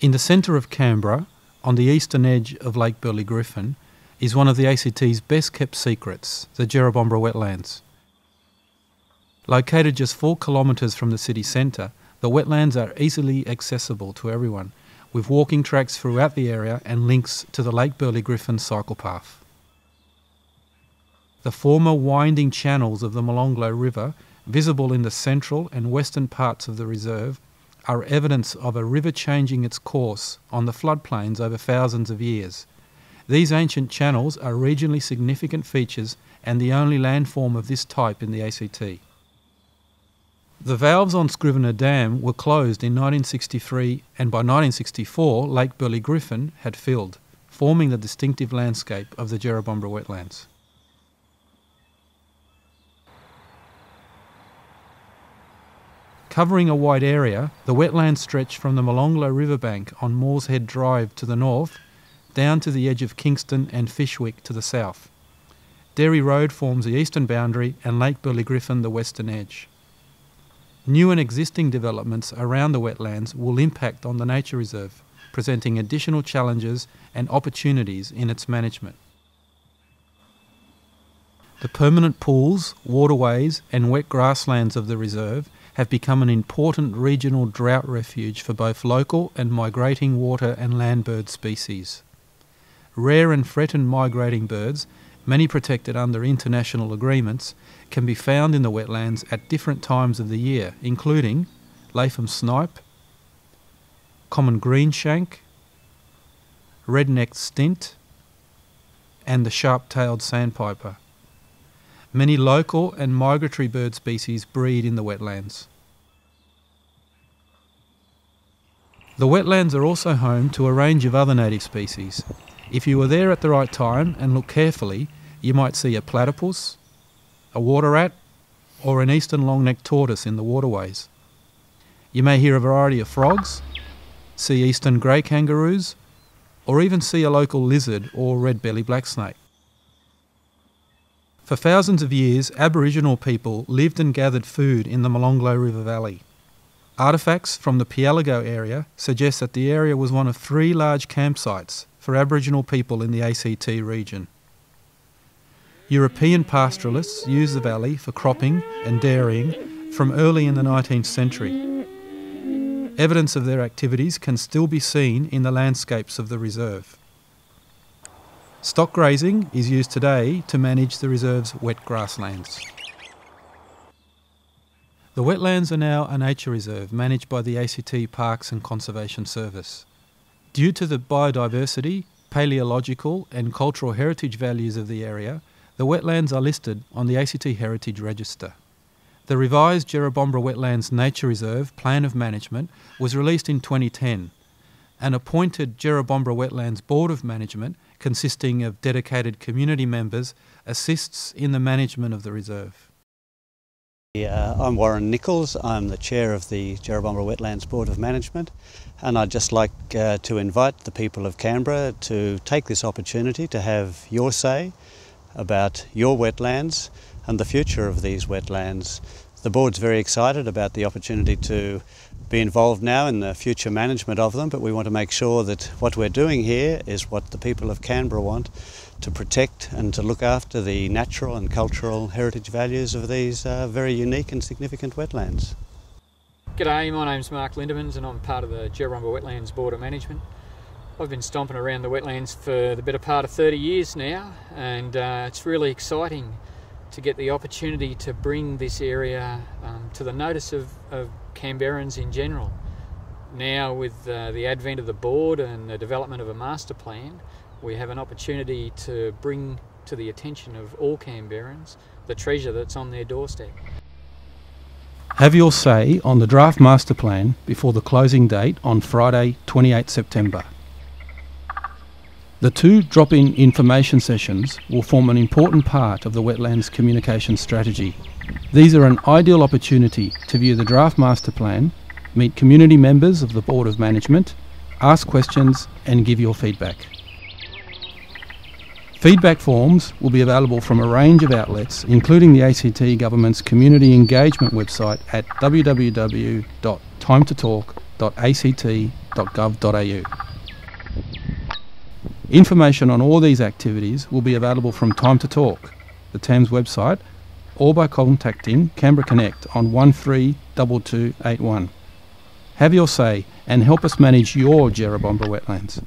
In the centre of Canberra, on the eastern edge of Lake Burley Griffin, is one of the ACT's best kept secrets, the Jerrabomberra Wetlands. Located just 4 kilometres from the city centre, the wetlands are easily accessible to everyone, with walking tracks throughout the area and links to the Lake Burley Griffin cycle path. The former winding channels of the Molonglo River, visible in the central and western parts of the reserve, are evidence of a river changing its course on the floodplains over thousands of years. These ancient channels are regionally significant features and the only landform of this type in the ACT. The valves on Scrivener Dam were closed in 1963, and by 1964 Lake Burley Griffin had filled, forming the distinctive landscape of the Jerrabomberra Wetlands. Covering a wide area, the wetlands stretch from the Molonglo riverbank on Moores Head Drive to the north, down to the edge of Kingston and Fishwick to the south. Derry Road forms the eastern boundary and Lake Burley Griffin the western edge. New and existing developments around the wetlands will impact on the nature reserve, presenting additional challenges and opportunities in its management. The permanent pools, waterways and wet grasslands of the reserve have become an important regional drought refuge for both local and migrating water and land bird species. Rare and threatened migrating birds, many protected under international agreements, can be found in the wetlands at different times of the year, including Latham snipe, common greenshank, red-necked stint, and the sharp-tailed sandpiper. Many local and migratory bird species breed in the wetlands. The wetlands are also home to a range of other native species. If you were there at the right time and look carefully, you might see a platypus, a water rat, or an eastern long-necked tortoise in the waterways. You may hear a variety of frogs, see eastern grey kangaroos, or even see a local lizard or red-bellied blacksnake. For thousands of years, Aboriginal people lived and gathered food in the Molonglo River Valley. Artefacts from the Pielago area suggest that the area was one of 3 large campsites for Aboriginal people in the ACT region. European pastoralists used the valley for cropping and dairying from early in the 19th century. Evidence of their activities can still be seen in the landscapes of the reserve. Stock grazing is used today to manage the reserve's wet grasslands. The wetlands are now a nature reserve managed by the ACT Parks and Conservation Service. Due to the biodiversity, paleological and cultural heritage values of the area, the wetlands are listed on the ACT Heritage Register. The revised Jerrabomberra Wetlands Nature Reserve Plan of Management was released in 2010. An appointed Jerrabomberra Wetlands Board of Management, consisting of dedicated community members, assists in the management of the reserve. I'm Warren Nichols. I'm the chair of the Jerrabomberra Wetlands Board of Management, and I'd just like to invite the people of Canberra to take this opportunity to have your say about your wetlands and the future of these wetlands. The board's very excited about the opportunity to be involved now in the future management of them, but we want to make sure that what we're doing here is what the people of Canberra want, to protect and to look after the natural and cultural heritage values of these very unique and significant wetlands. G'day, my name's Mark Lindemans and I'm part of the Jerrabomberra Wetlands Board of Management. I've been stomping around the wetlands for the better part of 30 years now, and it's really exciting to get the opportunity to bring this area to the notice of Canberrans in general. Now with the advent of the board and the development of a master plan, we have an opportunity to bring to the attention of all Canberrans the treasure that's on their doorstep. Have your say on the draft master plan before the closing date on Friday, 28 September. The 2 drop-in information sessions will form an important part of the Wetlands Communication Strategy. These are an ideal opportunity to view the draft master plan, meet community members of the Board of Management, ask questions and give your feedback. Feedback forms will be available from a range of outlets, including the ACT Government's community engagement website at www.timetotalk.act.gov.au. tams.gov.au. Information on all these activities will be available from Time to Talk, the TAMS website, or by contacting Canberra Connect on 132281. Have your say and help us manage your Jerrabomberra wetlands.